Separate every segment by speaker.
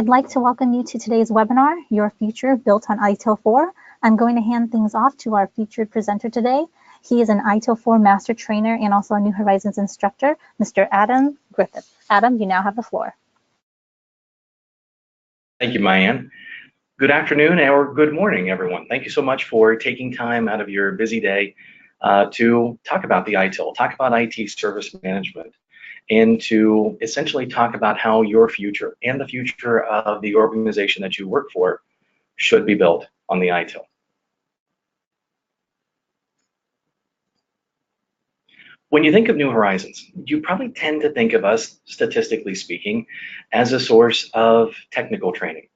Speaker 1: I'd like to welcome you to today's webinar, Your Future Built on ITIL 4. I'm going to hand things off to our featured presenter today. He is an ITIL 4 Master Trainer and also a New Horizons instructor, Mr. Adam Griffith. Adam, you now have the floor.
Speaker 2: Thank you, Mayan. Good afternoon or good morning, everyone. Thank you so much for taking time out of your busy day to talk about the ITIL, talk about IT service management, and to essentially talk about how your future and the future of the organization that you work for should be built on the ITIL. When you think of New Horizons, you probably tend to think of us, statistically speaking, as a source of technical training.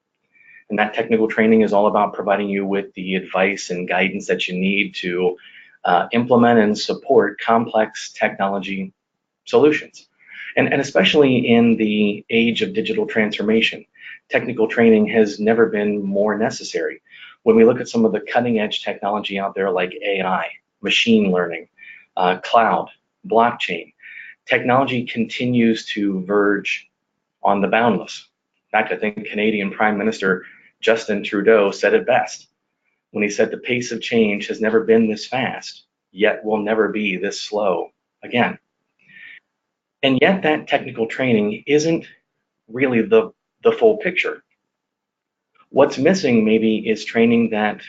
Speaker 2: And that technical training is all about providing you with the advice and guidance that you need to implement and support complex technology solutions. And especially in the age of digital transformation, technical training has never been more necessary. When we look at some of the cutting edge technology out there like AI, machine learning, cloud, blockchain, technology continues to verge on the boundless. In fact, I think Canadian Prime Minister Justin Trudeau said it best when he said the pace of change has never been this fast, yet will never be this slow again. And yet that technical training isn't really the full picture. What's missing maybe is training that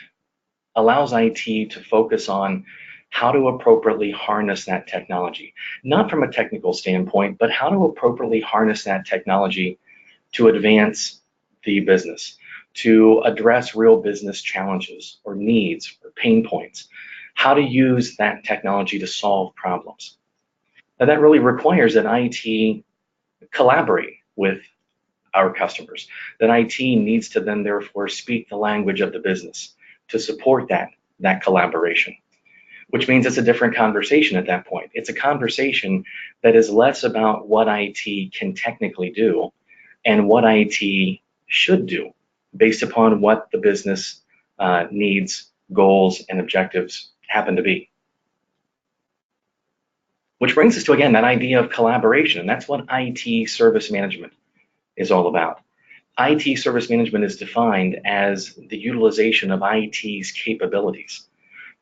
Speaker 2: allows IT to focus on how to appropriately harness that technology, not from a technical standpoint, but how to appropriately harness that technology to advance the business, to address real business challenges or needs or pain points, how to use that technology to solve problems. Now, that really requires that IT collaborate with our customers, that IT needs to then therefore speak the language of the business to support that collaboration, which means it's a different conversation at that point. It's a conversation that is less about what IT can technically do and what IT should do based upon what the business needs, goals, and objectives happen to be. Which brings us to, again, that idea of collaboration. And that's what IT service management is all about. IT service management is defined as the utilization of IT's capabilities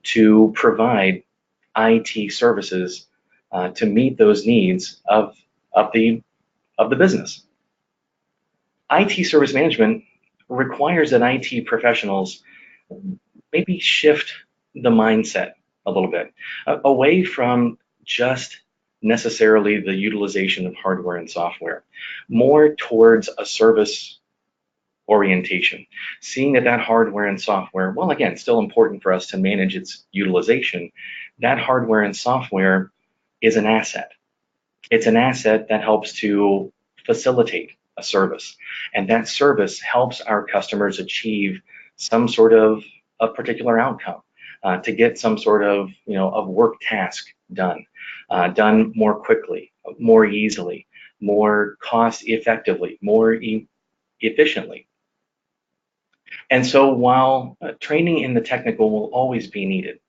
Speaker 2: to provide IT services to meet those needs of the business. IT service management requires that IT professionals maybe shift the mindset a little bit away from just necessarily the utilization of hardware and software, more towards a service orientation, seeing that hardware and software, well, again, still important for us to manage its utilization. That hardware and software is an asset. It's an asset that helps to facilitate a service, and that service helps our customers achieve some sort of a particular outcome, to get some sort of of work task done more quickly, more easily, more cost effectively, more efficiently. And so while training in the technical will always be needed,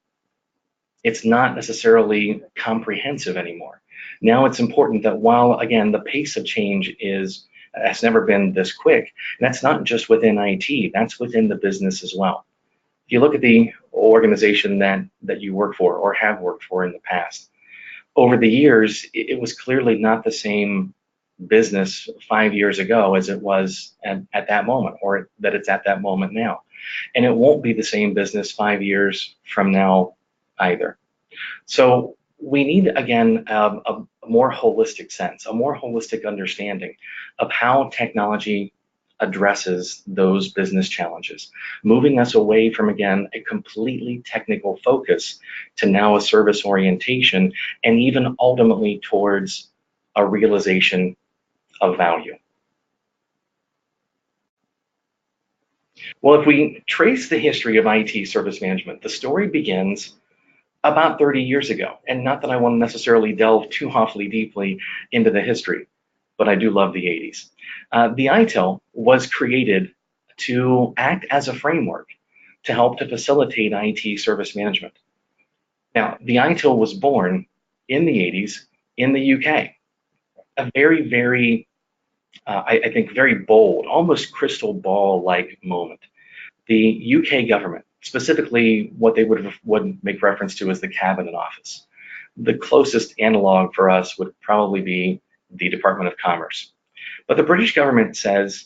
Speaker 2: it's not necessarily comprehensive anymore. Now it's important that while, again, the pace of change has never been this quick, and that's not just within IT, that's within the business as well. If you look at the organization that you work for or have worked for in the past, over the years, it was clearly not the same business 5 years ago as it was at that moment, or that it's at that moment now. And it won't be the same business 5 years from now either. So we need, again, a more holistic sense, a more holistic understanding of how technology addresses those business challenges, moving us away from, again, a completely technical focus to now a service orientation, and even ultimately towards a realization of value. Well, if we trace the history of IT service management, the story begins about 30 years ago. And not that I want to necessarily delve too awfully deeply into the history, but I do love the 80s. The ITIL was created to act as a framework to help to facilitate IT service management. Now, the ITIL was born in the 80s in the UK, a very, very I think, very bold, almost crystal ball-like moment. The UK government, specifically what they would make reference to as the Cabinet Office. The closest analog for us would probably be the Department of Commerce. But the British government says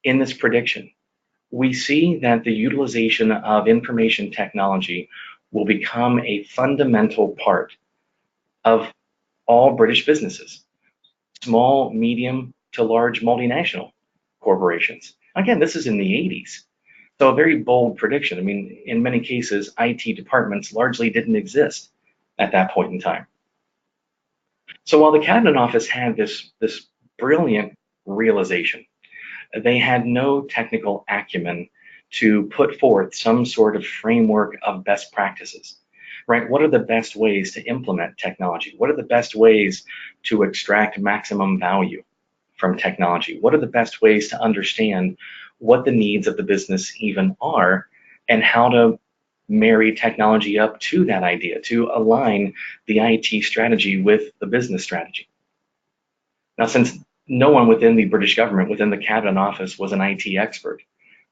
Speaker 2: in this prediction, we see that the utilization of information technology will become a fundamental part of all British businesses, small, medium to large multinational corporations. Again, this is in the 80s. So a very bold prediction. I mean, in many cases, IT departments largely didn't exist at that point in time. So while the Cabinet Office had this brilliant realization, they had no technical acumen to put forth some sort of framework of best practices, right? What are the best ways to implement technology? What are the best ways to extract maximum value from technology? What are the best ways to understand what the needs of the business even are and how to marry technology up to that idea, to align the IT strategy with the business strategy? Now, since no one within the British government, within the Cabinet Office, was an IT expert,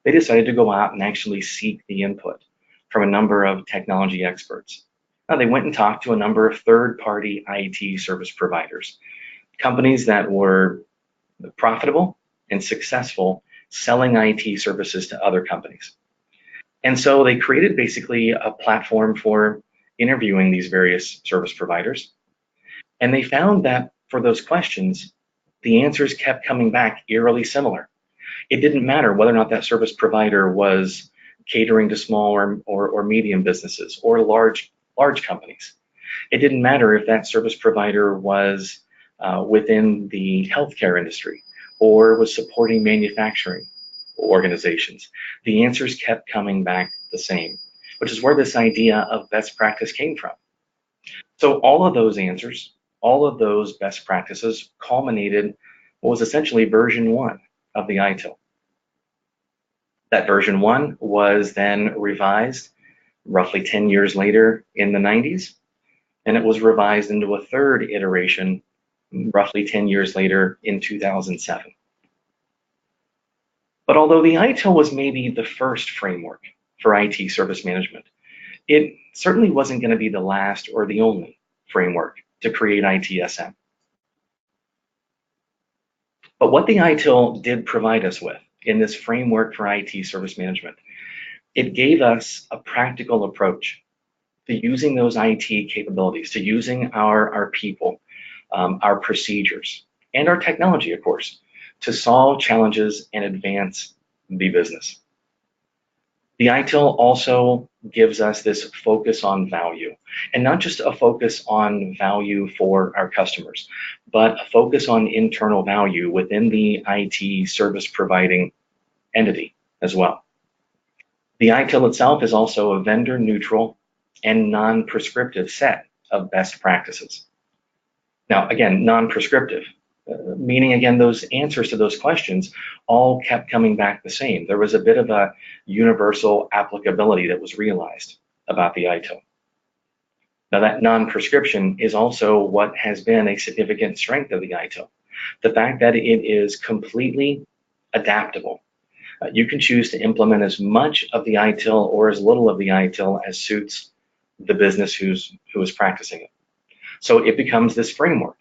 Speaker 2: they decided to go out and actually seek the input from a number of technology experts. Now, they went and talked to a number of third-party IT service providers, companies that were profitable and successful selling IT services to other companies. And so they created basically a platform for interviewing these various service providers. And they found that for those questions, the answers kept coming back eerily similar. It didn't matter whether or not that service provider was catering to small or medium businesses or large companies. It didn't matter if that service provider was within the healthcare industry or was supporting manufacturing organizations. The answers kept coming back the same, which is where this idea of best practice came from. So all of those answers, all of those best practices culminated what was essentially version 1 of the ITIL. That version 1 was then revised roughly 10 years later in the 90s, and it was revised into a third iteration roughly 10 years later in 2007. But although the ITIL was maybe the first framework for IT service management, it certainly wasn't going to be the last or the only framework to create ITSM. But what the ITIL did provide us with in this framework for IT service management, it gave us a practical approach to using those IT capabilities, to using our people, our procedures, and our technology, of course, to solve challenges and advance the business. The ITIL also gives us this focus on value, and not just a focus on value for our customers, but a focus on internal value within the IT service providing entity as well. The ITIL itself is also a vendor neutral and non-prescriptive set of best practices. Now, again, non-prescriptive, meaning, again, those answers to those questions all kept coming back the same. There was a bit of a universal applicability that was realized about the ITIL. Now, that non-prescription is also what has been a significant strength of the ITIL. The fact that it is completely adaptable. You can choose to implement as much of the ITIL or as little of the ITIL as suits the business who is practicing it. So it becomes this framework.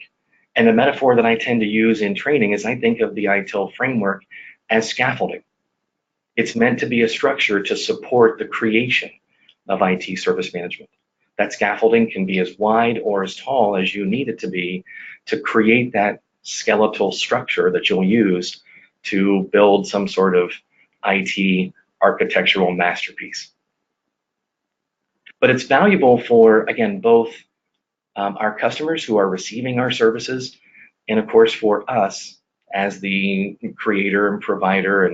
Speaker 2: And the metaphor that I tend to use in training is I think of the ITIL framework as scaffolding. It's meant to be a structure to support the creation of IT service management. That scaffolding can be as wide or as tall as you need it to be to create that skeletal structure that you'll use to build some sort of IT architectural masterpiece. But it's valuable for, again, both our customers who are receiving our services, and of course for us as the creator and provider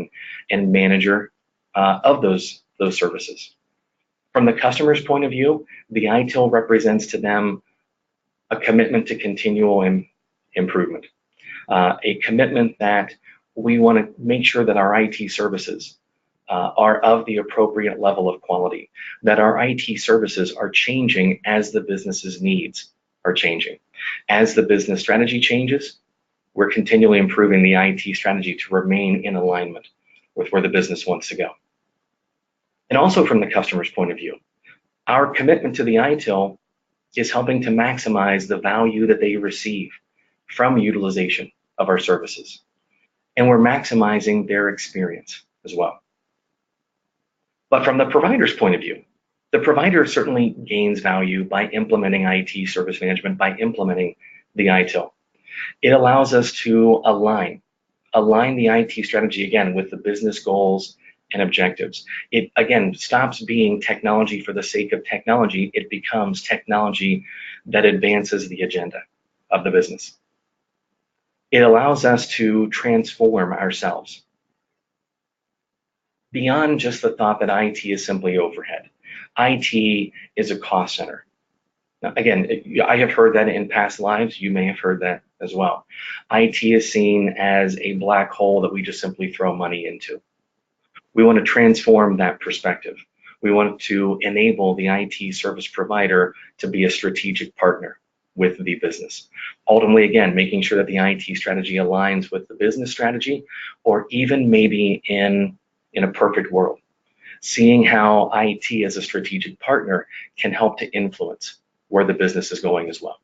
Speaker 2: and manager of those services. From the customer's point of view, the ITIL represents to them a commitment to continual improvement, a commitment that we want to make sure that our IT services are of the appropriate level of quality, that our IT services are changing as the business's needs are changing. As the business strategy changes, We're continually improving the IT strategy to remain in alignment with where the business wants to go. And also from the customer's point of view, our commitment to the ITIL is helping to maximize the value that they receive from utilization of our services. And we're maximizing their experience as well. But from the provider's point of view, the provider certainly gains value by implementing IT service management, by implementing the ITIL. It allows us to align the IT strategy again with the business goals and objectives. It again stops being technology for the sake of technology. It becomes technology that advances the agenda of the business. It allows us to transform ourselves beyond just the thought that IT is simply overhead. IT is a cost center. Now, again, I have heard that in past lives. You may have heard that as well. IT is seen as a black hole that we just simply throw money into. We want to transform that perspective. We want to enable the IT service provider to be a strategic partner with the business. Ultimately, again, making sure that the IT strategy aligns with the business strategy, or even maybe in a perfect world, seeing how IT as a strategic partner can help to influence where the business is going as well.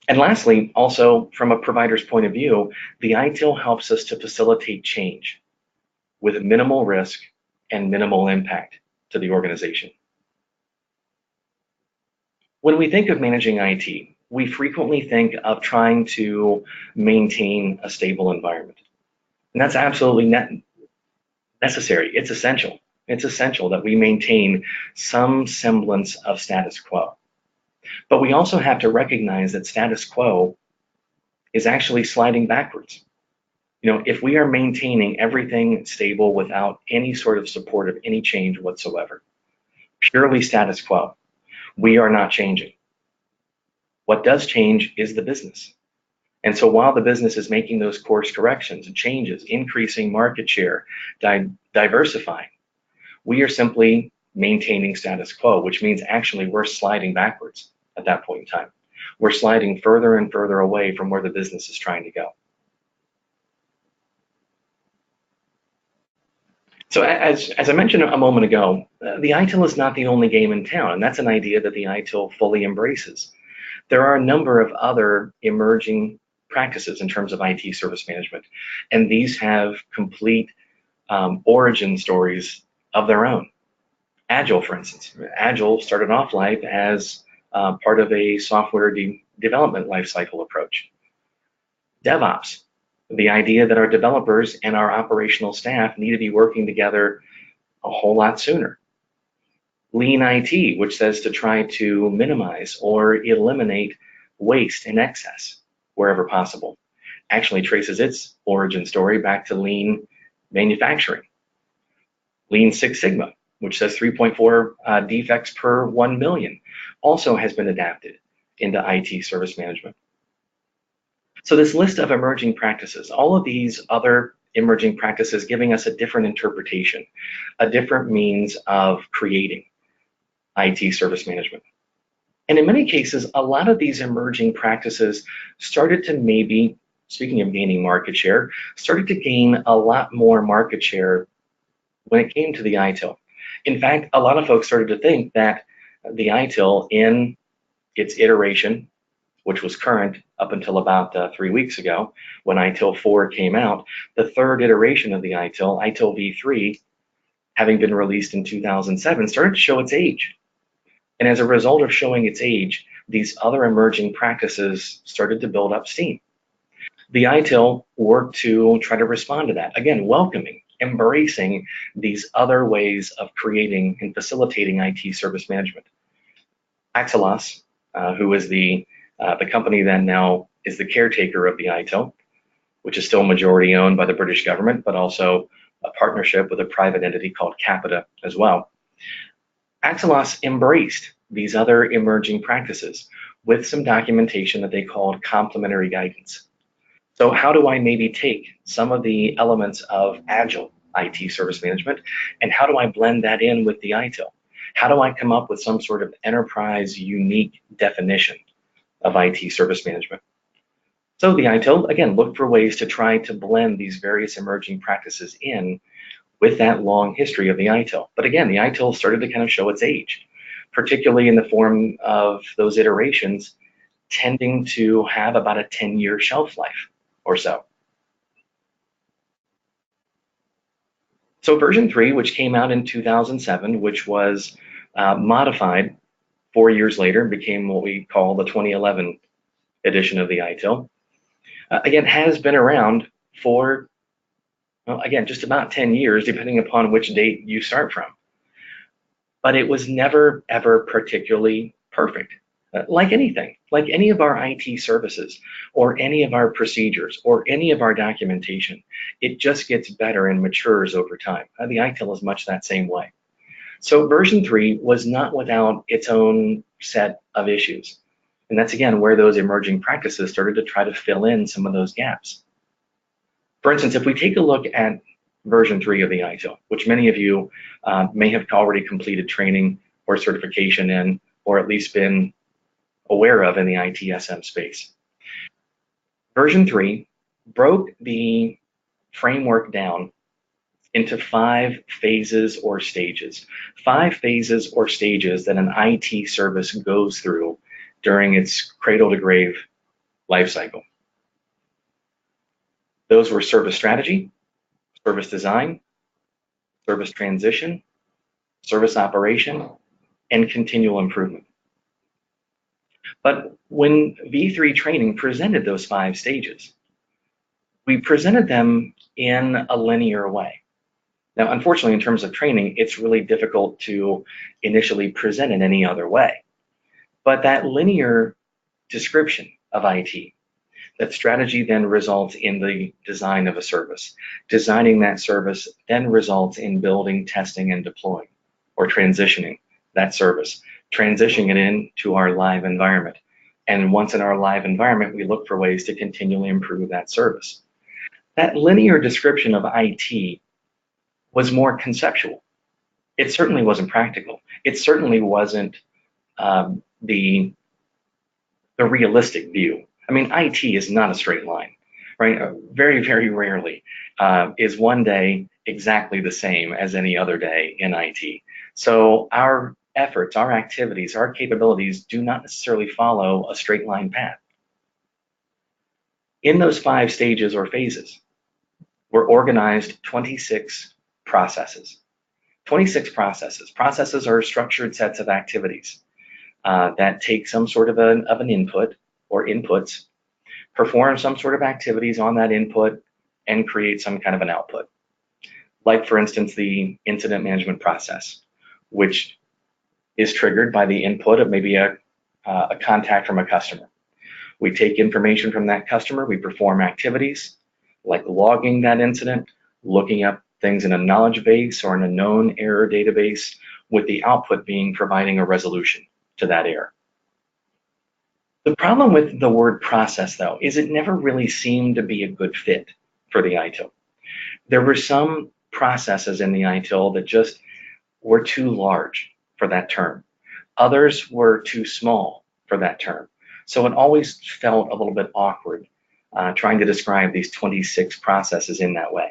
Speaker 2: And lastly, also from a provider's point of view, the ITIL helps us to facilitate change with minimal risk and minimal impact to the organization. When we think of managing IT, we frequently think of trying to maintain a stable environment. And that's absolutely necessary. It's essential. It's essential that we maintain some semblance of status quo. But we also have to recognize that status quo is actually sliding backwards. If we are maintaining everything stable without any sort of support of any change whatsoever, purely status quo, we are not changing. What does change is the business. And so while the business is making those course corrections and changes, increasing market share, diversifying, we are simply maintaining status quo, which means actually we're sliding backwards at that point in time. We're sliding further and further away from where the business is trying to go. So as I mentioned a moment ago, the ITIL is not the only game in town, and that's an idea that the ITIL fully embraces. There are a number of other emerging practices in terms of IT service management, and these have complete origin stories of their own. Agile, for instance. Agile started off life as part of a software development lifecycle approach. DevOps, the idea that our developers and our operational staff need to be working together a whole lot sooner. Lean IT, which says to try to minimize or eliminate waste and excess wherever possible, actually traces its origin story back to lean manufacturing. Lean Six Sigma, which says 3.4 defects per 1 million, also has been adapted into IT service management. So this list of emerging practices, all of these other emerging practices giving us a different interpretation, a different means of creating IT service management. And in many cases, a lot of these emerging practices started to maybe, speaking of gaining market share, started to gain a lot more market share when it came to the ITIL. In fact, a lot of folks started to think that the ITIL in its iteration, which was current up until about 3 weeks ago when ITIL 4 came out, the third iteration of the ITIL, ITIL v3, having been released in 2007, started to show its age. And as a result of showing its age, these other emerging practices started to build up steam. The ITIL worked to try to respond to that, again, welcoming, embracing these other ways of creating and facilitating IT service management. Axelos, who is the company that now is the caretaker of the ITIL, which is still majority owned by the British government, but also a partnership with a private entity called Capita as well. Axelos embraced these other emerging practices with some documentation that they called complementary guidance. So how do I maybe take some of the elements of Agile IT service management and how do I blend that in with the ITIL? How do I come up with some sort of enterprise unique definition of IT service management? So the ITIL, again, looked for ways to try to blend these various emerging practices in with that long history of the ITIL. But again, the ITIL started to kind of show its age, particularly in the form of those iterations tending to have about a 10-year shelf life or so. So version 3, which came out in 2007, which was modified 4 years later, became what we call the 2011 edition of the ITIL, again, has been around for, well, again, just about 10 years, depending upon which date you start from. But it was never, ever particularly perfect. Like anything, like any of our IT services or any of our procedures or any of our documentation, it just gets better and matures over time. The ITIL is much that same way. So version 3 was not without its own set of issues. And that's, again, where those emerging practices started to try to fill in some of those gaps. For instance, if we take a look at version 3 of the ITIL, which many of you may have already completed training or certification in, or at least been aware of in the ITSM space. Version 3 broke the framework down into 5 phases or stages. 5 phases or stages that an IT service goes through during its cradle to grave life cycle. Those were service strategy, service design, service transition, service operation, and continual improvement. But when V3 training presented those 5 stages, we presented them in a linear way. Now, unfortunately, in terms of training, it's really difficult to initially present in any other way. But that linear description of IT, that strategy then results in the design of a service. Designing that service then results in building, testing, and deploying, or transitioning that service, transitioning it into our live environment. And once in our live environment, we look for ways to continually improve that service. That linear description of IT was more conceptual. It certainly wasn't practical. It certainly wasn't the realistic view. I mean, IT is not a straight line, right? Very, very rarely is one day exactly the same as any other day in IT. So our efforts, our activities, our capabilities do not necessarily follow a straight line path. In those 5 stages or phases, were organized 26 processes. 26 processes. Processes are structured sets of activities that take some sort of an input or inputs, perform some sort of activities on that input, and create some kind of an output. Like, for instance, the incident management process, which is triggered by the input of maybe a contact from a customer. We take information from that customer, we perform activities like logging that incident, looking up things in a knowledge base or in a known error database, with the output being providing a resolution to that error. The problem with the word process, though, is it never really seemed to be a good fit for the ITIL. There were some processes in the ITIL that just were too large for that term. Others were too small for that term. So it always felt a little bit awkward trying to describe these 26 processes in that way.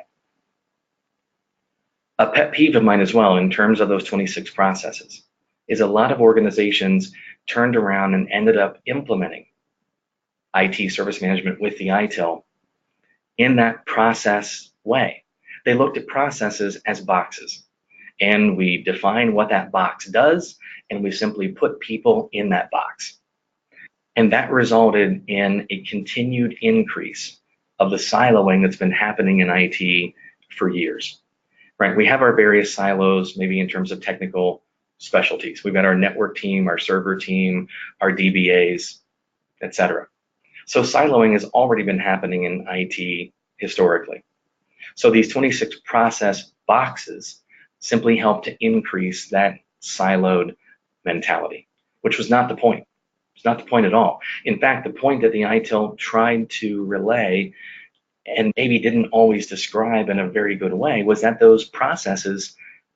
Speaker 2: A pet peeve of mine as well in terms of those 26 processes is a lot of organizations turned around and ended up implementing IT service management with the ITIL in that process way. They looked at processes as boxes, and we define what that box does, and we simply put people in that box. And that resulted in a continued increase of the siloing that's been happening in IT for years. Right? We have our various silos, maybe in terms of technical specialties. We've got our network team, our server team, our DBAs, etc. So siloing has already been happening in IT historically. So these 26 process boxes simply help to increase that siloed mentality, which was not the point. It's not the point at all. In fact, the point that the ITIL tried to relay and maybe didn't always describe in a very good way was that those processes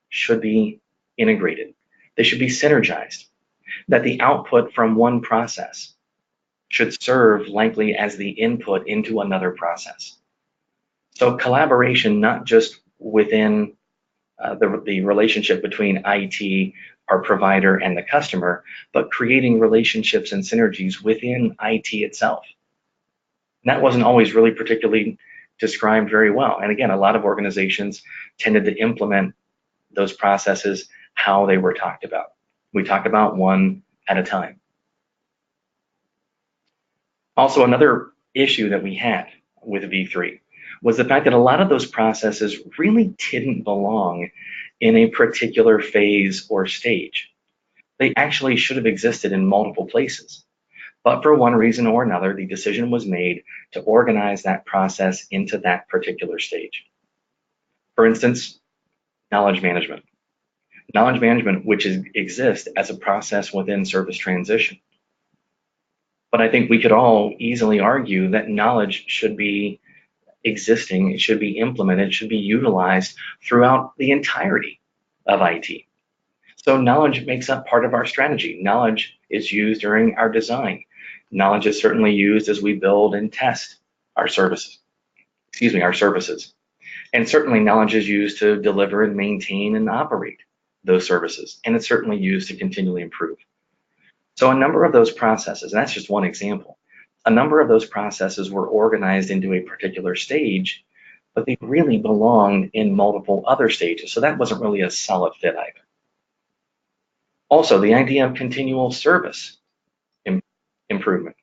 Speaker 2: should be integrated. They should be synergized. That the output from one process should serve likely as the input into another process. So collaboration, not just within the relationship between IT, our provider, and the customer, but creating relationships and synergies within IT itself. And that wasn't always really particularly described very well. And again, a lot of organizations tended to implement those processes how they were talked about. We talked about one at a time. Also, another issue that we had with V3 was the fact that a lot of those processes really didn't belong in a particular phase or stage. They actually should have existed in multiple places. But for one reason or another, the decision was made to organize that process into that particular stage. For instance, knowledge management. Knowledge management, which exists as a process within service transition. But I think we could all easily argue that knowledge should be existing, it should be implemented, it should be utilized throughout the entirety of IT. So knowledge makes up part of our strategy. Knowledge is used during our design. Knowledge is certainly used as we build and test our services. Our services. And certainly knowledge is used to deliver and maintain and operate those services. And it's certainly used to continually improve. So a number of those processes, and that's just one example, a number of those processes were organized into a particular stage, but they really belonged in multiple other stages. So that wasn't really a solid fit either. Also, the idea of continual service improvement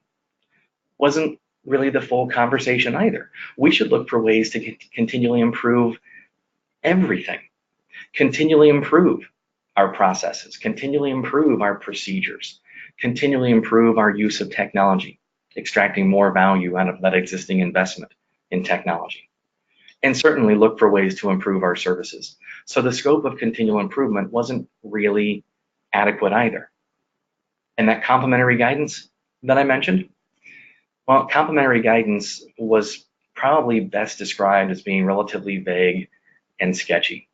Speaker 2: wasn't really the full conversation either. We should look for ways to continually improve everything, continually improve our processes, continually improve our procedures, continually improve our use of technology, extracting more value out of that existing investment in technology, and certainly look for ways to improve our services. So the scope of continual improvement wasn't really adequate either. And that complementary guidance that I mentioned, well, complementary guidance was probably best described as being relatively vague and sketchy.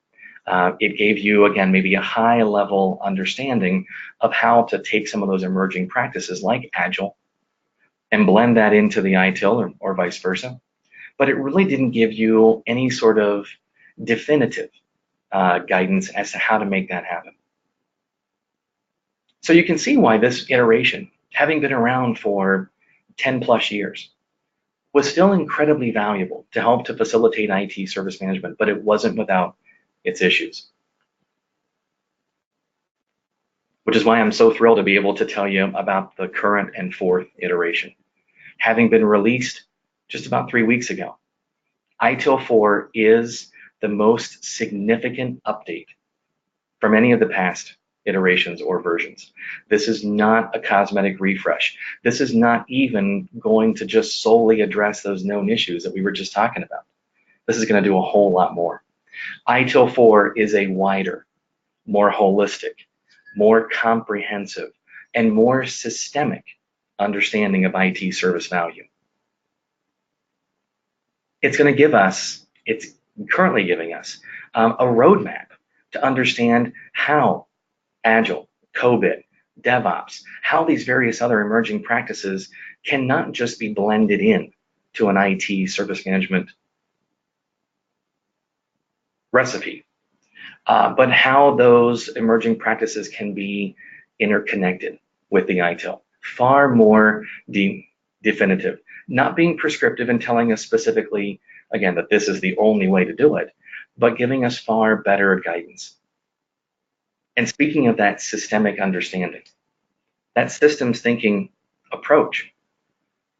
Speaker 2: It gave you, again, maybe a high level understanding of how to take some of those emerging practices like Agile and blend that into the ITIL or vice versa. But it really didn't give you any sort of definitive guidance as to how to make that happen. So you can see why this iteration, having been around for 10 plus years, was still incredibly valuable to help to facilitate IT service management, but it wasn't without its issues. Which is why I'm so thrilled to be able to tell you about the current and fourth iteration. Having been released just about 3 weeks ago, ITIL 4 is the most significant update from any of the past iterations or versions. This is not a cosmetic refresh. This is not even going to just solely address those known issues that we were just talking about. This is going to do a whole lot more. ITIL 4 is a wider, more holistic, more comprehensive, and more systemic understanding of IT service value. It's going to give us, it's currently giving us, a roadmap to understand how Agile, COBIT, DevOps, how these various other emerging practices can not just be blended in to an IT service management recipe, but how those emerging practices can be interconnected with the ITIL. Far more definitive, not being prescriptive and telling us specifically, again, that this is the only way to do it, but giving us far better guidance. And speaking of that systemic understanding, that systems thinking approach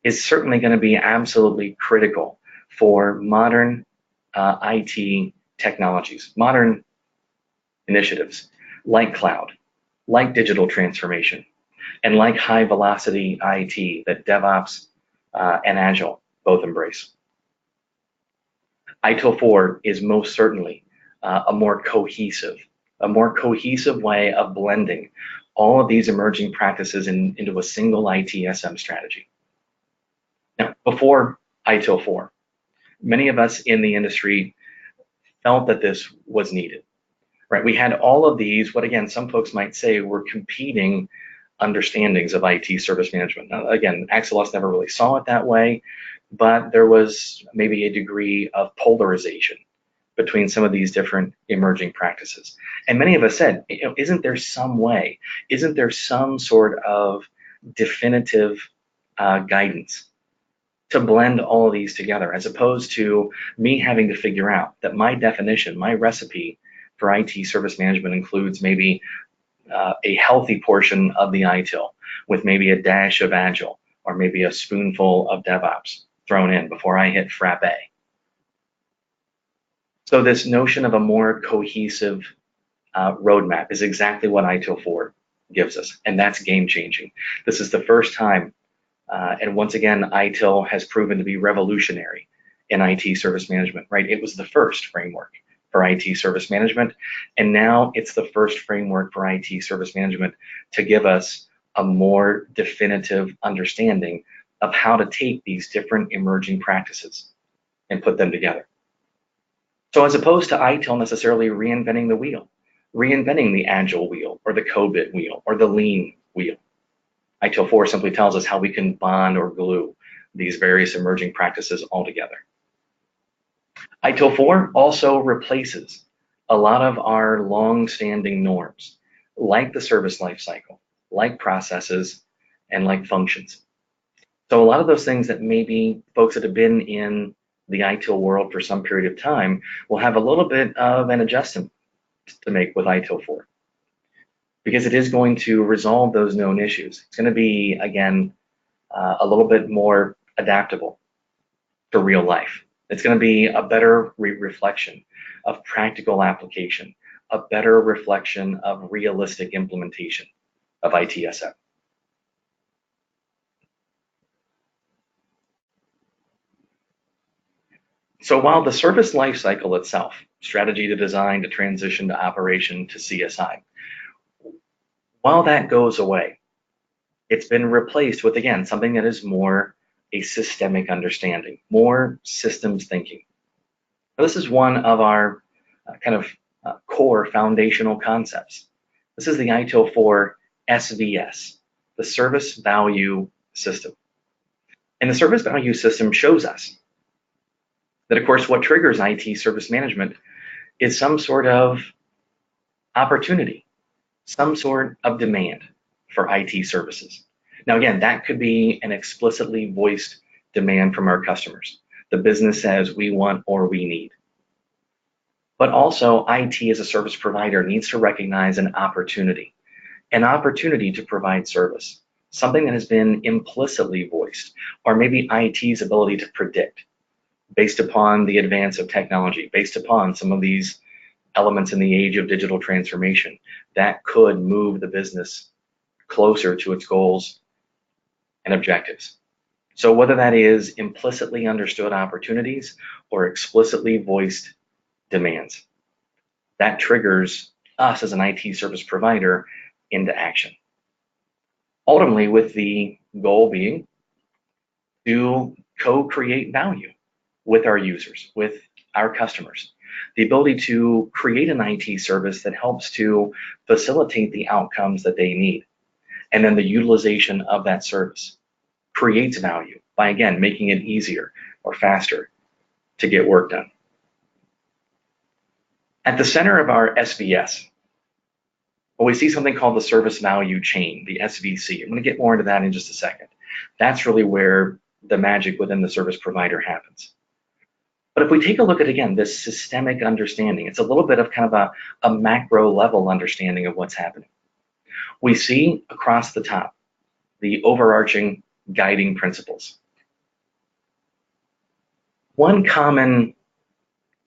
Speaker 2: is certainly going to be absolutely critical for modern IT technologies, modern initiatives like cloud, like digital transformation, and like high velocity IT that DevOps and Agile both embrace. ITIL 4 is most certainly a more cohesive way of blending all of these emerging practices into a single ITSM strategy. Now, before ITIL 4, many of us in the industry felt that this was needed, right? We had all of these, what again, some folks might say were competing understandings of IT service management. Now, again, Axelos never really saw it that way, but there was maybe a degree of polarization between some of these different emerging practices. And many of us said, isn't there some way, isn't there some sort of definitive guidance to blend all of these together, as opposed to me having to figure out that my definition, my recipe for IT service management includes maybe a healthy portion of the ITIL with maybe a dash of Agile or maybe a spoonful of DevOps thrown in before I hit frappe. So this notion of a more cohesive roadmap is exactly what ITIL 4 gives us, and that's game changing. This is the first time, and once again, ITIL has proven to be revolutionary in IT service management, right? It was the first framework for IT service management, and now it's the first framework for IT service management to give us a more definitive understanding of how to take these different emerging practices and put them together. So as opposed to ITIL necessarily reinventing the wheel, reinventing the Agile wheel or the COBIT wheel or the Lean wheel, ITIL 4 simply tells us how we can bond or glue these various emerging practices all together. ITIL 4 also replaces a lot of our long-standing norms, like the service lifecycle, like processes, and like functions. So a lot of those things that maybe folks that have been in the ITIL world for some period of time will have a little bit of an adjustment to make with ITIL 4, because it is going to resolve those known issues. It's going to be, again, a little bit more adaptable to real life. It's going to be a better reflection of practical application, a better reflection of realistic implementation of ITSM. So while the service lifecycle itself, strategy to design to transition to operation to CSI, while that goes away, it's been replaced with, again, something that is more a systemic understanding, more systems thinking. Now, this is one of our core foundational concepts. This is the ITIL 4 SVS, the Service Value System. And the Service Value System shows us that, of course, what triggers IT service management is some sort of opportunity, some sort of demand for IT services. Now, again, that could be an explicitly voiced demand from our customers. The business says we want or we need. But also, IT as a service provider needs to recognize an opportunity to provide service, something that has been implicitly voiced, or maybe IT's ability to predict based upon the advance of technology, based upon some of these elements in the age of digital transformation that could move the business closer to its goals and objectives. So whether that is implicitly understood opportunities or explicitly voiced demands, that triggers us as an IT service provider into action. Ultimately, with the goal being to co-create value with our users, with our customers. The ability to create an IT service that helps to facilitate the outcomes that they need. And then the utilization of that service creates value by, again, making it easier or faster to get work done. At the center of our SVS, we see something called the service value chain, the SVC. I'm going to get more into that in just a second. That's really where the magic within the service provider happens. But if we take a look at, again, this systemic understanding, it's a little bit of kind of a macro level understanding of what's happening. We see across the top the overarching guiding principles. One common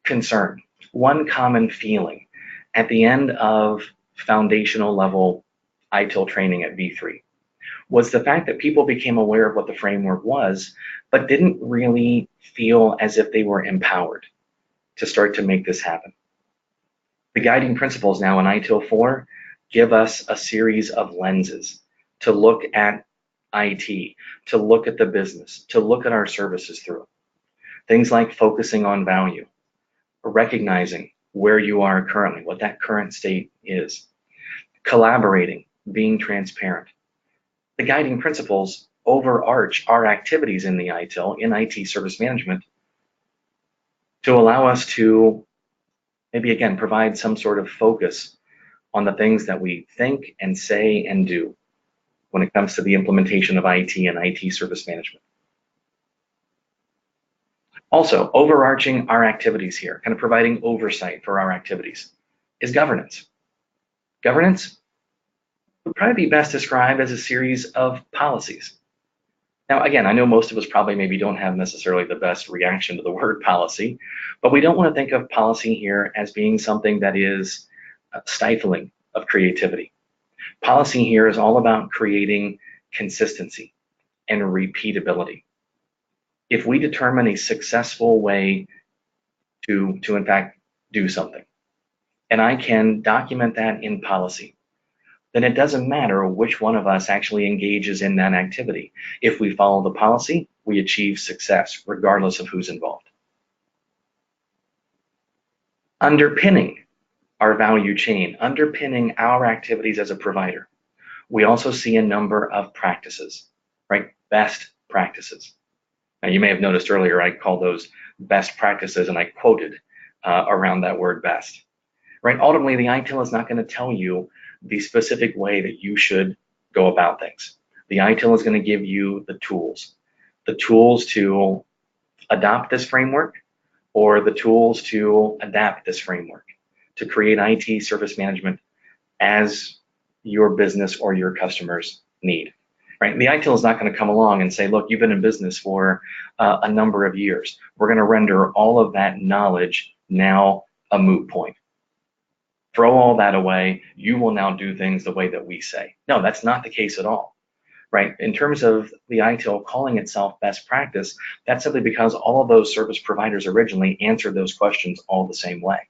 Speaker 2: concern, one common feeling at the end of foundational level ITIL training at V3 was the fact that people became aware of what the framework was, but didn't really feel as if they were empowered to start to make this happen. The guiding principles now in ITIL 4 give us a series of lenses to look at IT, to look at the business, to look at our services through. Things like focusing on value, recognizing where you are currently, what that current state is, collaborating, being transparent, The guiding principles overarch our activities in the ITIL, in IT service management, to allow us to maybe again provide some sort of focus on the things that we think and say and do when it comes to the implementation of IT and IT service management. Also, overarching our activities here, kind of providing oversight for our activities, is governance. Governance would probably be best described as a series of policies. Now, again, I know most of us probably maybe don't have necessarily the best reaction to the word policy, but we don't want to think of policy here as being something that is stifling of creativity. Policy here is all about creating consistency and repeatability. If we determine a successful way to in fact do something, and I can document that in policy, then it doesn't matter which one of us actually engages in that activity. If we follow the policy, we achieve success regardless of who's involved. Underpinning our value chain, underpinning our activities as a provider, we also see a number of practices, right? Best practices. Now, you may have noticed earlier I called those best practices, and I quoted around that word best, right? Ultimately, the ITIL is not going to tell you the specific way that you should go about things. The ITIL is going to give you the tools to adopt this framework, or the tools to adapt this framework, to create IT service management as your business or your customers need. Right? The ITIL is not going to come along and say, look, you've been in business for a number of years. We're going to render all of that knowledge now a moot point. Throw all that away. You will now do things the way that we say. No, that's not the case at all. Right? In terms of the ITIL calling itself best practice, that's simply because all of those service providers originally answered those questions all the same way.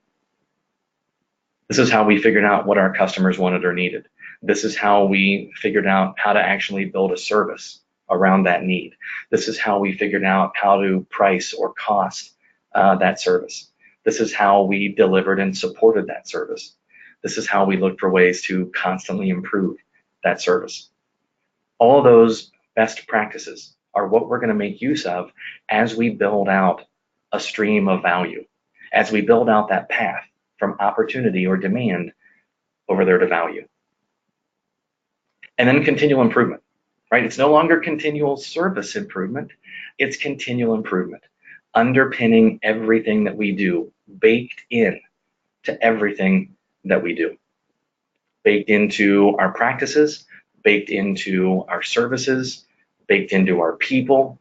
Speaker 2: This is how we figured out what our customers wanted or needed. This is how we figured out how to actually build a service around that need. This is how we figured out how to price or cost that service. This is how we delivered and supported that service. This is how we looked for ways to constantly improve that service. All of those best practices are what we're going to make use of as we build out a stream of value, as we build out that path from opportunity or demand over there to value. And then continual improvement, right? It's no longer continual service improvement, it's continual improvement, underpinning everything that we do, baked in to everything that we do, baked into our practices, baked into our services, baked into our people,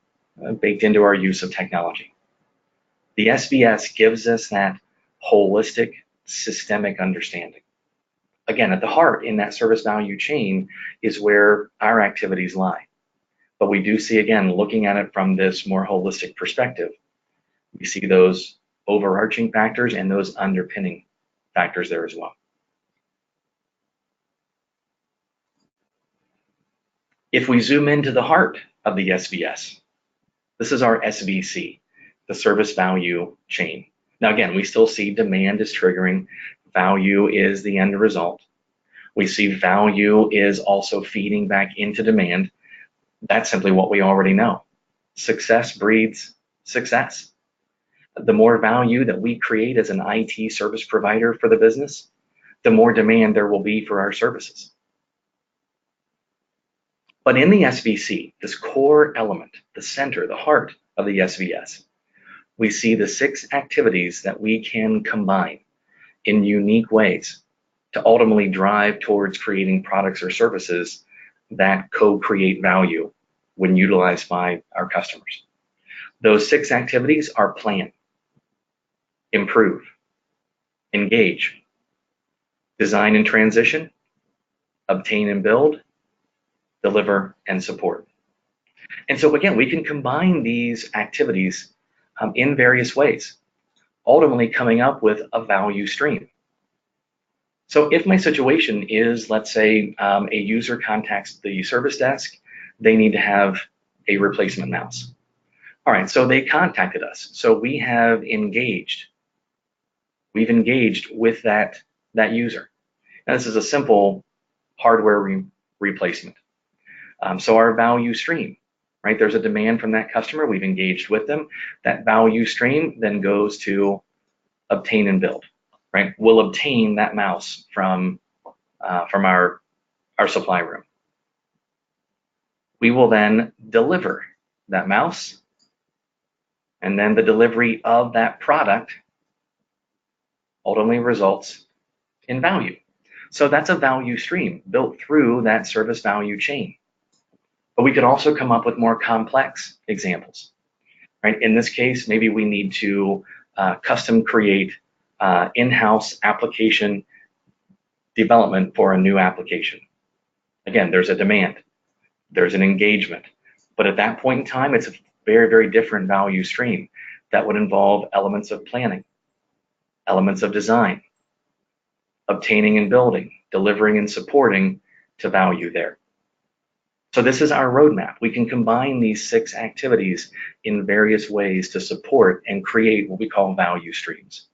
Speaker 2: baked into our use of technology. The SBS gives us that holistic, systemic understanding. Again, at the heart in that service value chain is where our activities lie. But we do see, again, looking at it from this more holistic perspective, we see those overarching factors and those underpinning factors there as well. If we zoom into the heart of the SBS, this is our SVC, the service value chain. Now, again, we still see demand is triggering, value is the end result. We see value is also feeding back into demand. That's simply what we already know. Success breeds success. The more value that we create as an IT service provider for the business, the more demand there will be for our services. But in the SVC, this core element, the center, the heart of the SVS, we see the 6 activities that we can combine in unique ways to ultimately drive towards creating products or services that co-create value when utilized by our customers. Those 6 activities are plan, improve, engage, design and transition, obtain and build, deliver and support. And so again, we can combine these activities in various ways, ultimately coming up with a value stream. So if my situation is, let's say, a user contacts the service desk, they need to have a replacement mouse. All right, so they contacted us. So we have engaged. We've engaged with that user. Now, this is a simple hardware replacement. So our value stream, right? There's a demand from that customer. We've engaged with them. That value stream then goes to obtain and build, right? We'll obtain that mouse from our supply room. We will then deliver that mouse, and then the delivery of that product ultimately results in value. So that's a value stream built through that service value chain. But we could also come up with more complex examples, right? In this case, maybe we need to custom create in-house application development for a new application. Again, there's a demand, there's an engagement, but at that point in time, it's a very, very different value stream that would involve elements of planning, elements of design, obtaining and building, delivering and supporting to value there. So this is our roadmap. We can combine these 6 activities in various ways to support and create what we call value streams.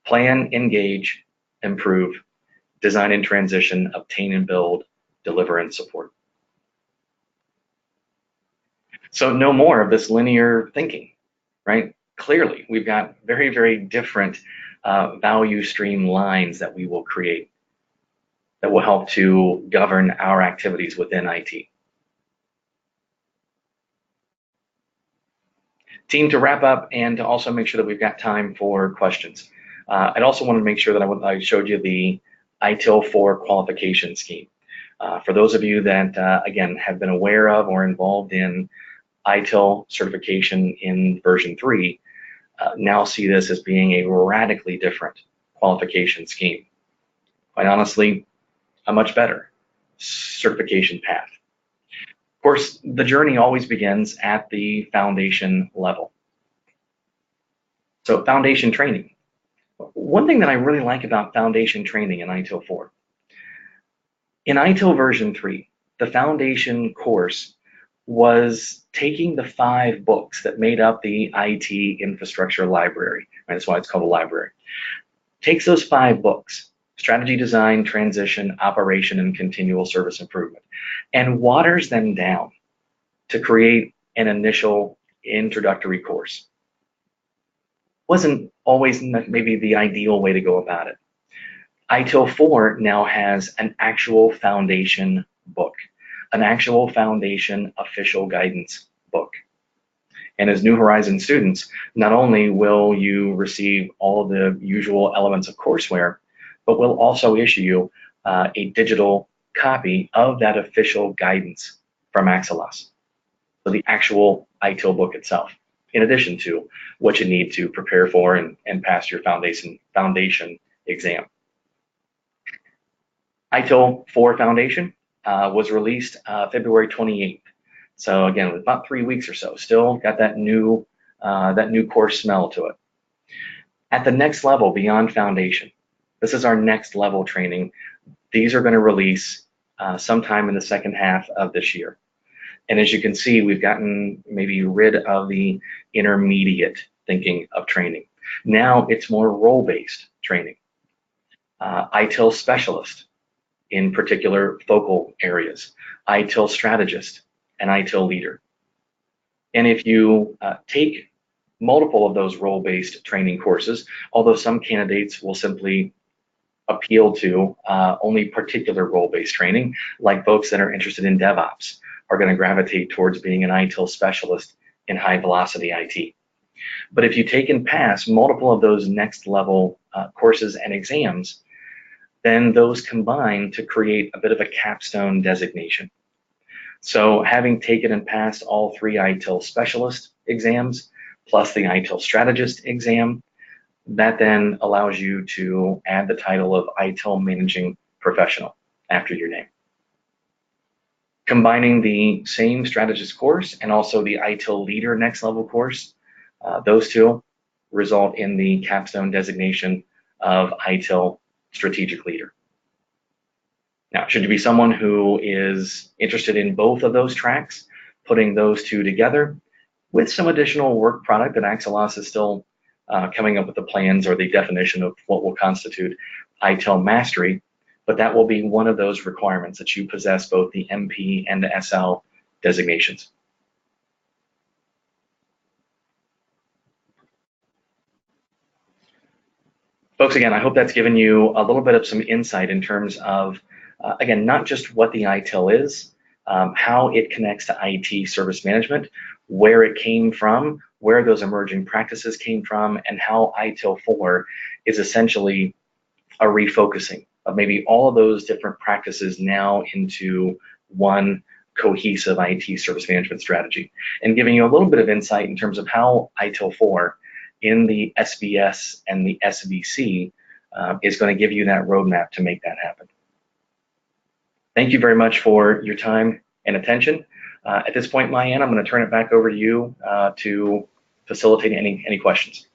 Speaker 2: Plan, engage, improve, design and transition, obtain and build, deliver and support. So no more of this linear thinking, right? Clearly, we've got very, very different value stream lines that we will create that will help to govern our activities within IT. Team, to wrap up and to also make sure that we've got time for questions. I'd also want to make sure that I showed you the ITIL 4 qualification scheme. For those of you that, again, have been aware of or involved in ITIL certification in version 3, now see this as being a radically different qualification scheme. Quite honestly, a much better certification path. Of course, the journey always begins at the foundation level. So foundation training. One thing that I really like about foundation training in ITIL 4, in ITIL version 3, the foundation course was taking the 5 books that made up the IT infrastructure library, right? That's why it's called a library. Takes those 5 books, strategy, design, transition, operation, and continual service improvement, and waters them down to create an initial introductory course. Wasn't always maybe the ideal way to go about it. ITIL 4 now has an actual foundation book, an actual foundation official guidance book. And as New Horizons students, not only will you receive all of the usual elements of courseware, but we'll also issue you a digital copy of that official guidance from Axelos. So the actual ITIL book itself, in addition to what you need to prepare for and pass your foundation exam. ITIL 4 Foundation was released February 28th. So again, about 3 weeks or so. Still got that new course smell to it. At the next level beyond foundation, this is our next level training. These are going to release sometime in the second half of this year. And as you can see, we've gotten maybe rid of the intermediate thinking of training. Now it's more role-based training. ITIL specialist in particular focal areas, ITIL strategist, and ITIL leader. And if you take multiple of those role-based training courses, although some candidates will simply appeal to only particular role-based training, like folks that are interested in DevOps are going to gravitate towards being an ITIL specialist in high-velocity IT. But if you take and pass multiple of those next level courses and exams, then those combine to create a bit of a capstone designation. So having taken and passed all 3 ITIL specialist exams, plus the ITIL strategist exam, that then allows you to add the title of ITIL managing professional after your name. Combining the same strategist course and also the ITIL leader next level course, those two result in the capstone designation of ITIL strategic leader. Now, should you be someone who is interested in both of those tracks, putting those two together with some additional work product that Axelos is still coming up with the plans or the definition of what will constitute ITIL mastery, but that will be one of those requirements, that you possess both the MP and the SL designations. Folks, again, I hope that's given you a little bit of some insight in terms of, again, not just what the ITIL is, how it connects to IT service management, where it came from, where those emerging practices came from, and how ITIL 4 is essentially a refocusing of maybe all of those different practices now into one cohesive IT service management strategy, and giving you a little bit of insight in terms of how ITIL 4 in the SBS and the SBC is going to give you that roadmap to make that happen. Thank you very much for your time and attention. At this point, Mayanne, I'm going to turn it back over to you to facilitate any questions.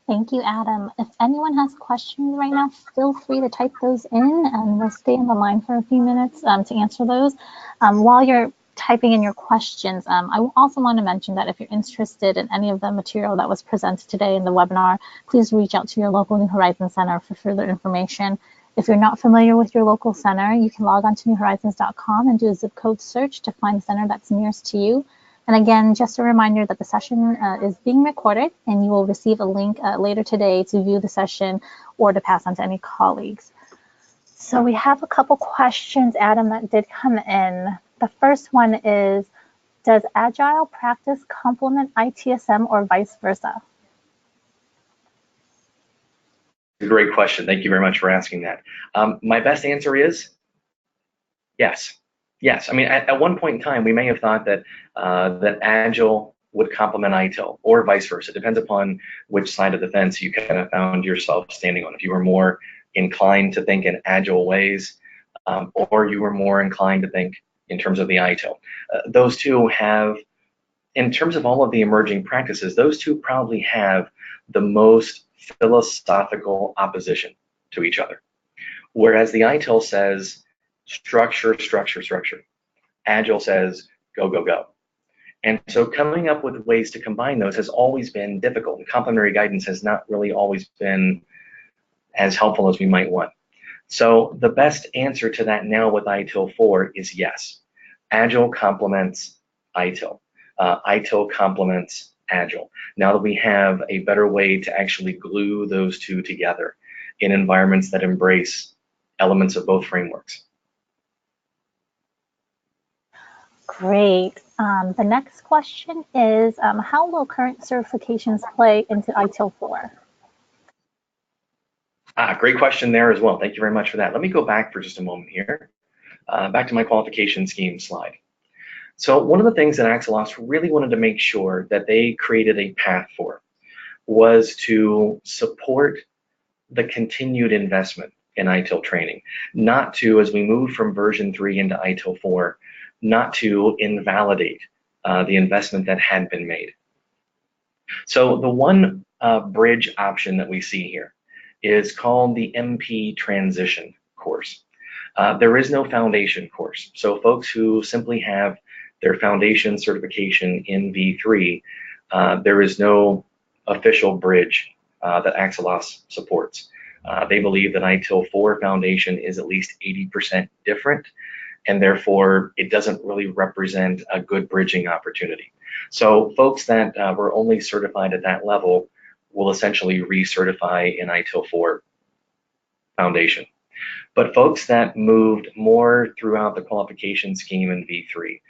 Speaker 1: Thank you, Adam. If anyone has questions right now, feel free to type those in, and we'll stay on the line for a few minutes to answer those. While you're typing in your questions, I also want to mention that if you're interested in any of the material that was presented today in the webinar, please reach out to your local New Horizons Center for further information. If you're not familiar with your local center, you can log on to newhorizons.com and do a zip code search to find the center that's nearest to you. And again, just a reminder that the session is being recorded, and you will receive a link later today to view the session or to pass on to any colleagues. So we have a couple questions, Adam, that did come in. The first one is, does Agile practice complement ITSM or vice versa?
Speaker 2: Great question. Thank you very much for asking that. My best answer is yes. Yes. I mean, at one point in time, we may have thought that that Agile would complement ITIL, or vice versa. It depends upon which side of the fence you kind of found yourself standing on. If you were more inclined to think in Agile ways, or you were more inclined to think in terms of the ITIL. Those two have, in terms of all of the emerging practices, those two probably have the most philosophical opposition to each other. Whereas the ITIL says structure, structure, structure. Agile says go, go, go. And so coming up with ways to combine those has always been difficult, and complementary guidance has not really always been as helpful as we might want. So the best answer to that now with ITIL 4 is yes. Agile complements ITIL. ITIL complements Agile. Now that we have a better way to actually glue those two together in environments that embrace elements of both frameworks.
Speaker 1: Great. The next question is, how will current certifications play into ITIL 4?
Speaker 2: Great question there as well. Thank you very much for that. Let me go back for just a moment here, back to my qualification scheme slide. So one of the things that Axelos really wanted to make sure that they created a path for was to support the continued investment in ITIL training, not to, as we move from version 3 into ITIL 4, not to invalidate the investment that had been made. So the one bridge option that we see here is called the MP Transition course. There is no foundation course. So folks who simply have their foundation certification in V3, there is no official bridge that Axelos supports. They believe that ITIL 4 foundation is at least 80% different, and therefore it doesn't really represent a good bridging opportunity. So folks that were only certified at that level will essentially recertify in ITIL 4 foundation. But folks that moved more throughout the qualification scheme in V3,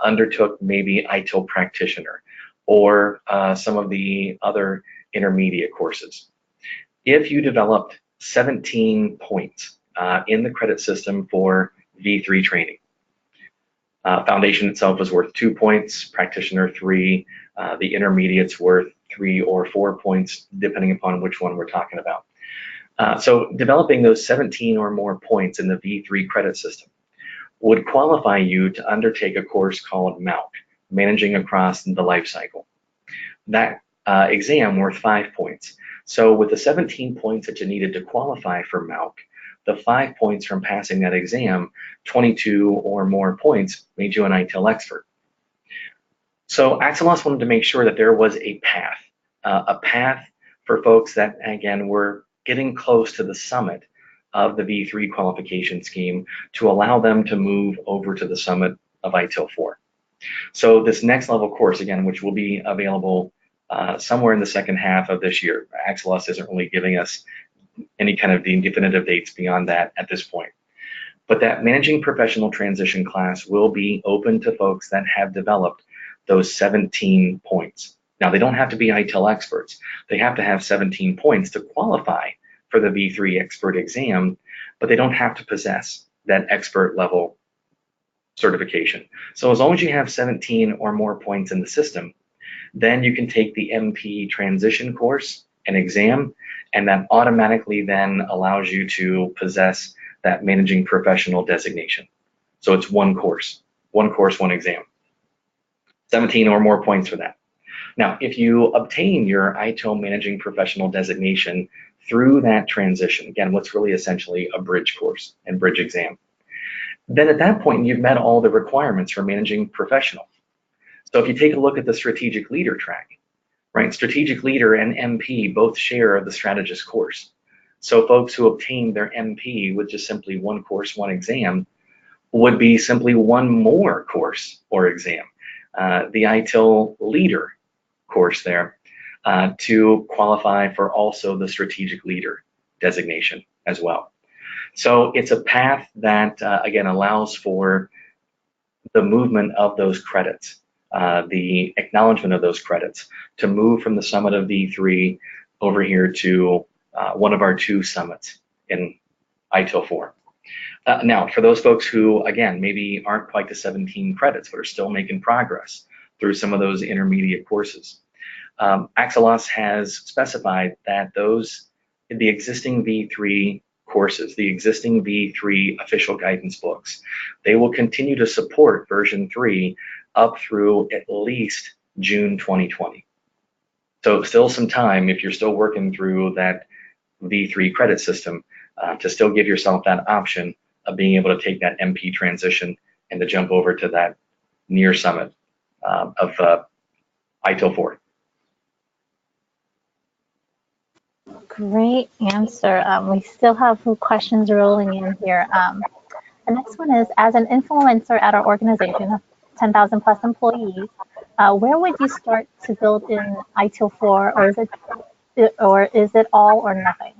Speaker 2: undertook maybe ITIL practitioner or some of the other intermediate courses. If you developed 17 points in the credit system for V3 training, foundation itself was worth 2 points, practitioner 3, the intermediate's worth 3 or 4 points, depending upon which one we're talking about. So developing those 17 or more points in the V3 credit system would qualify you to undertake a course called MAUC, Managing Across the Life Cycle. That exam worth 5 points. So with the 17 points that you needed to qualify for MAUC, the 5 points from passing that exam, 22 or more points, made you an ITIL expert. So Axelos wanted to make sure that there was a path for folks that, again, were getting close to the summit of the V3 qualification scheme to allow them to move over to the summit of ITIL 4. So this next level course, again, which will be available somewhere in the second half of this year. Axelos isn't really giving us any kind of definitive dates beyond that at this point. But that managing professional transition class will be open to folks that have developed those 17 points. Now, they don't have to be ITIL experts. They have to have 17 points to qualify for the V3 expert exam, but they don't have to possess that expert level certification. So as long as you have 17 or more points in the system, then you can take the MP transition course and exam, and that automatically then allows you to possess that managing professional designation. So it's one course, one exam. 17 or more points for that. Now, if you obtain your ITIL managing professional designation through that transition, again, what's really essentially a bridge course and bridge exam, then at that point, you've met all the requirements for managing professional. So if you take a look at the strategic leader track, right, strategic leader and MP both share the strategist course. So folks who obtain their MP with just simply one course, one exam, would be simply one more course or exam, the ITIL leader course there, to qualify for also the strategic leader designation as well. So it's a path that, again, allows for the movement of those credits, the acknowledgement of those credits, to move from the summit of V3 over here to one of our two summits in ITIL 4. Now, for those folks who, again, maybe aren't quite to 17 credits, but are still making progress through some of those intermediate courses, Axelos has specified that the existing V3 courses, the existing V3 official guidance books, they will continue to support version 3 up through at least June 2020. So still some time, if you're still working through that V3 credit system, to still give yourself that option of being able to take that MP transition and to jump over to that near summit of ITIL 4.
Speaker 1: Great answer. We still have questions rolling in here. The next one is, as an influencer at our organization of 10,000 plus employees, where would you start to build in ITIL 4, or is it all or nothing?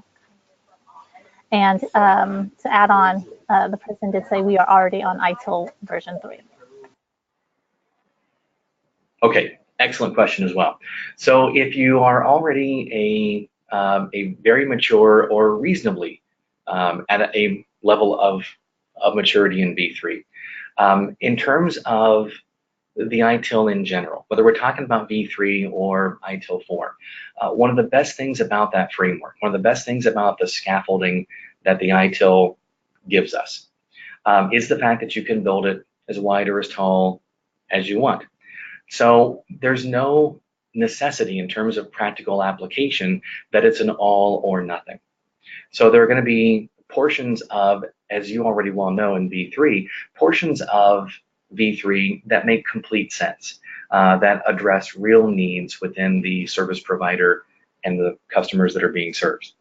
Speaker 1: And to add on, the person did say we are already on ITIL version 3.
Speaker 2: Okay, excellent question as well. So if you are already a very mature or reasonably at a level of maturity in V3, in terms of the ITIL in general, whether we're talking about V3 or ITIL 4, one of the best things about that framework, one of the best things about the scaffolding that the ITIL gives us, is the fact that you can build it as wide or as tall as you want. So there's no necessity in terms of practical application that it's an all or nothing. So there are going to be portions of, as you already well know in V3, portions of V3 that make complete sense, that address real needs within the service provider and the customers that are being served.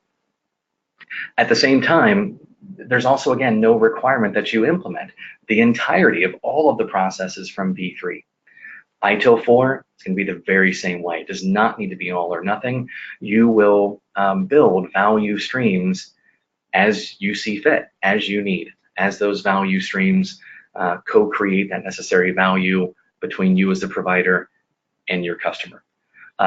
Speaker 2: At the same time, there's also, again, no requirement that you implement the entirety of all of the processes from V3. ITIL 4 is going to be the very same way. It does not need to be all or nothing. You will build value streams as you see fit, as you need, as those value streams co-create that necessary value between you as the provider and your customer.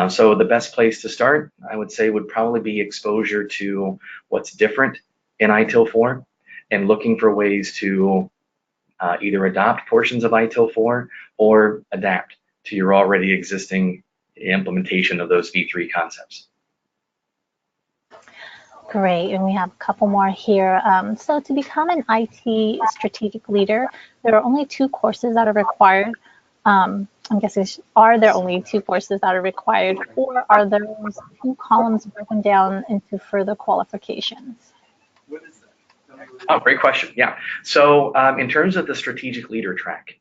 Speaker 2: So the best place to start, I would say, would probably be exposure to what's different in ITIL 4 and looking for ways to either adopt portions of ITIL 4 or adapt to your already existing implementation of those V3 concepts.
Speaker 1: Great, and we have a couple more here. So to become an IT strategic leader, there are only 2 courses that are required. I'm guessing, are there only 2 courses that are required, or are there 2 columns broken down into further qualifications?
Speaker 2: Oh, great question. Yeah. So in terms of the strategic leader track,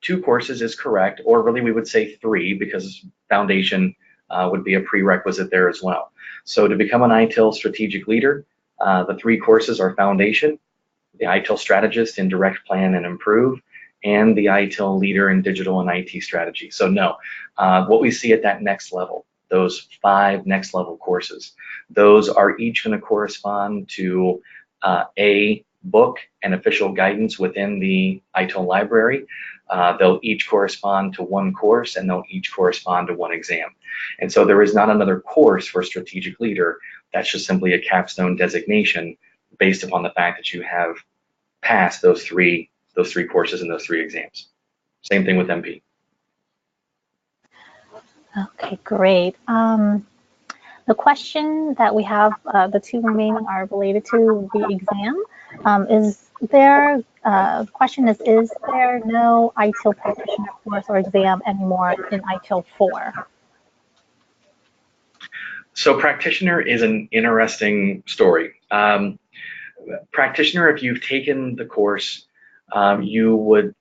Speaker 2: 2 courses is correct, or really we would say 3, because foundation would be a prerequisite there as well. So to become an ITIL strategic leader, The 3 courses are Foundation, the ITIL Strategist in Direct Plan and Improve, and the ITIL Leader in Digital and IT Strategy. So no, what we see at that next level, those 5 next level courses, those are each going to correspond to a book and official guidance within the ITIL library. They'll each correspond to 1 course, and they'll each correspond to 1 exam. And so there is not another course for Strategic Leader. That's just simply a capstone designation based upon the fact that you have passed those three courses and those 3 exams. Same thing with MP.
Speaker 1: Okay, great. The question that we have, the 2 remaining are related to the exam. Question is there no ITIL practitioner course or exam anymore in ITIL 4?
Speaker 2: So practitioner is an interesting story. Practitioner, if you've taken the course, you would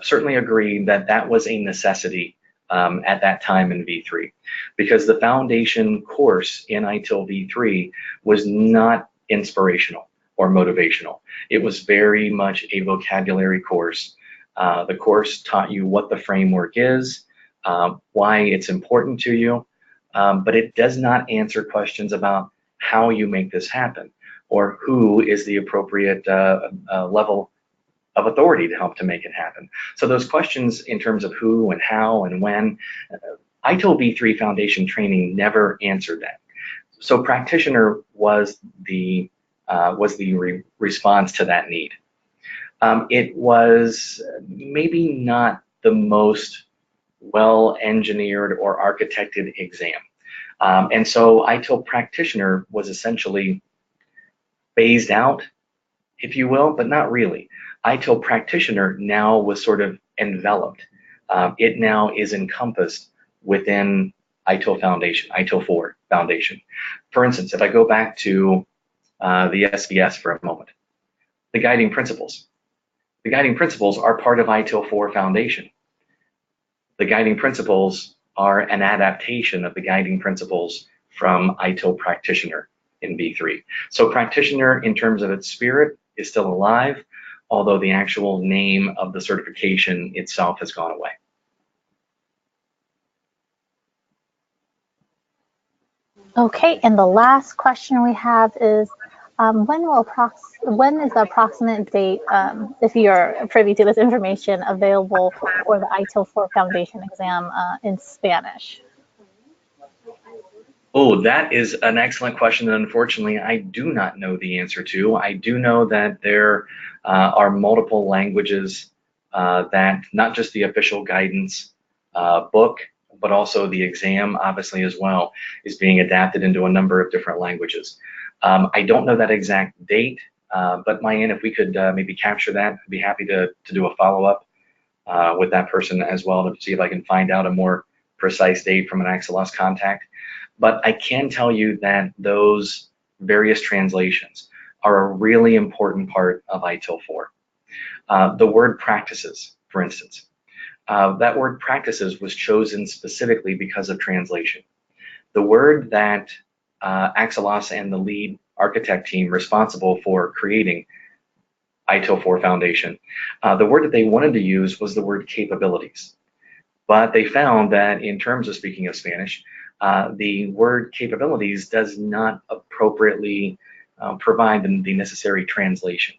Speaker 2: certainly agree that that was a necessity at that time in V3, because the foundation course in ITIL V3 was not inspirational or motivational. It was very much a vocabulary course. The course taught you what the framework is, why it's important to you, but it does not answer questions about how you make this happen or who is the appropriate level of authority to help to make it happen. So those questions in terms of who and how and when, ITIL V3 foundation training never answered that. So practitioner was the response to that need. It was maybe not the most well engineered or architected exam. And so ITIL practitioner was essentially phased out, if you will, but not really. ITIL practitioner now was sort of enveloped. It now is encompassed within ITIL Foundation, ITIL 4 Foundation. For instance, if I go back to the SBS for a moment, the guiding principles. The guiding principles are part of ITIL 4 Foundation. The guiding principles are an adaptation of the guiding principles from ITIL practitioner in V3. So practitioner, in terms of its spirit, is still alive, although the actual name of the certification itself has gone away.
Speaker 1: Okay, and the last question we have is, when is the approximate date, if you're privy to this information, available for the ITIL 4 Foundation exam in Spanish?
Speaker 2: Oh, that is an excellent question that unfortunately I do not know the answer to. I do know that there are multiple languages that not just the official guidance book, but also the exam, obviously, as well, is being adapted into a number of different languages. I don't know that exact date, but Mayan, if we could maybe capture that, I'd be happy to do a follow-up with that person as well to see if I can find out a more precise date from an Axelos contact. But I can tell you that those various translations are a really important part of ITIL 4. The word practices, for instance, that word practices was chosen specifically because of translation. The word that Axelos and the lead architect team responsible for creating ITIL 4 Foundation, the word that they wanted to use was the word capabilities. But they found that in terms of speaking of Spanish, the word capabilities does not appropriately provide the necessary translation.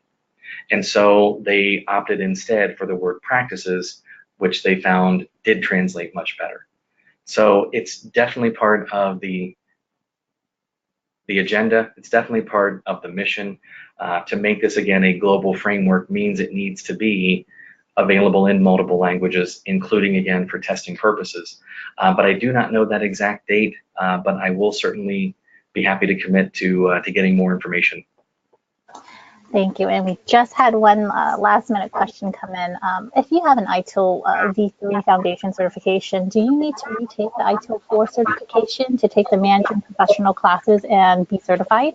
Speaker 2: And so they opted instead for the word practices, which they found did translate much better. So it's definitely part of the agenda. It's definitely part of the mission. To make this, again, a global framework means it needs to be available in multiple languages, including, again, for testing purposes. But I do not know that exact date, but I will certainly be happy to commit to getting more information.
Speaker 1: Thank you. And we just had one last minute question come in. If you have an ITIL V3 Foundation certification, do you need to retake the ITIL 4 certification to take the management professional classes and be certified?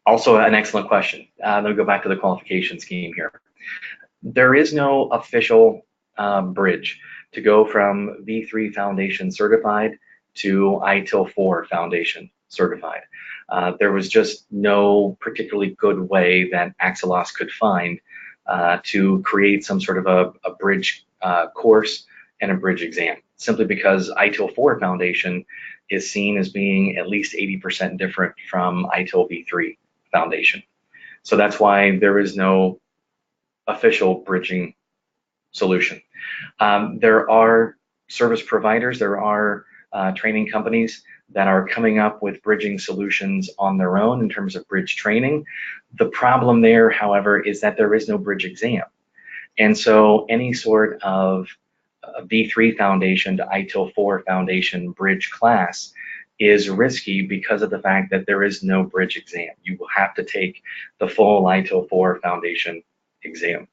Speaker 2: Also an excellent question. Let me go back to the qualification scheme here. There is no official bridge to go from V3 Foundation certified to ITIL 4 Foundation certified. There was just no particularly good way that Axelos could find to create some sort of a bridge course and a bridge exam, simply because ITIL 4 Foundation is seen as being at least 80% different from ITIL V3 Foundation. So that's why there is no official bridging solution. There are service providers, there are training companies that are coming up with bridging solutions on their own in terms of bridge training. The problem there, however, is that there is no bridge exam. And so any sort of V3 Foundation to ITIL 4 Foundation bridge class is risky because of the fact that there is no bridge exam. You will have to take the full ITIL 4 Foundation exam.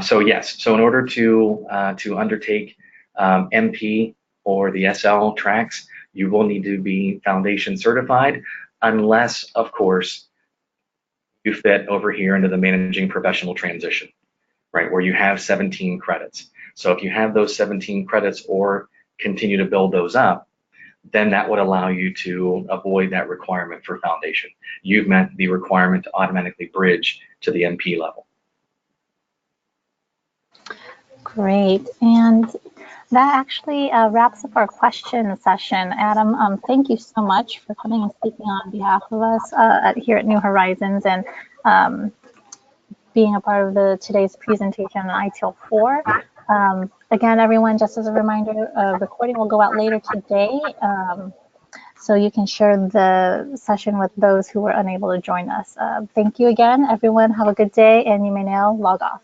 Speaker 2: So yes, so in order to undertake MP or the SL tracks, you will need to be foundation certified, unless, of course, you fit over here into the managing professional transition, right, where you have 17 credits. So if you have those 17 credits or continue to build those up, then that would allow you to avoid that requirement for foundation. You've met the requirement to automatically bridge to the MP level.
Speaker 1: Great. And that actually wraps up our question session. Adam, thank you so much for coming and speaking on behalf of us here at New Horizons and being a part of today's presentation on ITIL 4. Again, everyone, just as a reminder, a recording will go out later today, so you can share the session with those who were unable to join us. Thank you again, everyone. Have a good day, and you may now log off.